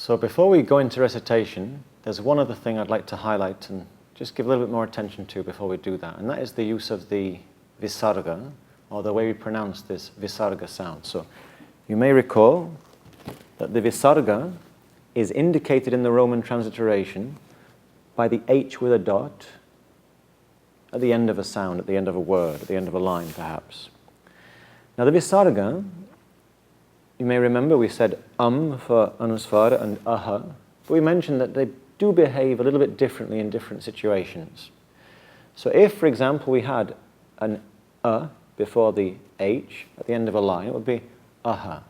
So before we go into recitation, there's one other thing I'd like to highlight and just give a little bit more attention to before we do that, and that is the use of the Visarga, or the way we pronounce this Visarga sound. So you may recall that the Visarga is indicated in the Roman transliteration by the H with a dot at the end of a sound, at the end of a word, at the end of a line perhaps. Now the Visarga, you may remember we said for anusvara and aha, but we mentioned that they do behave a little bit differently in different situations. So if, for example, we had an before the H at the end of a line, it would be aha.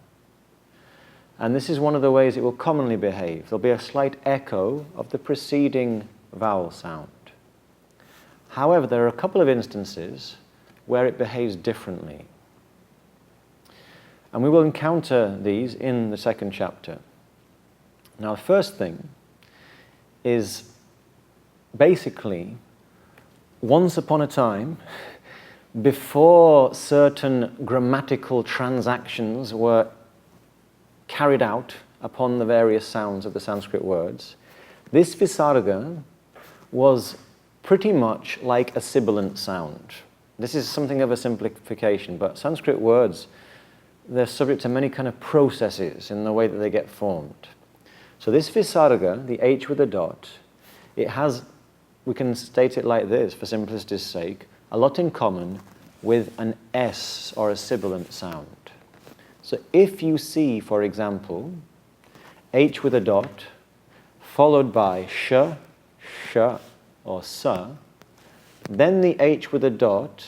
And this is one of the ways it will commonly behave. There'll be a slight echo of the preceding vowel sound. However, there are a couple of instances where it behaves differently. And we will encounter these in the second chapter. Now, the first thing is basically, once upon a time, before certain grammatical transactions were carried out upon the various sounds of the Sanskrit words, this Visarga was pretty much like a sibilant sound. This is something of a simplification, but Sanskrit words, they're subject to many kind of processes in the way that they get formed. So this Visarga, the H with a dot, it has, we can state it like this for simplicity's sake, a lot in common with an S or a sibilant sound. So if you see, for example, H with a dot, followed by sh, or sa, then the H with a dot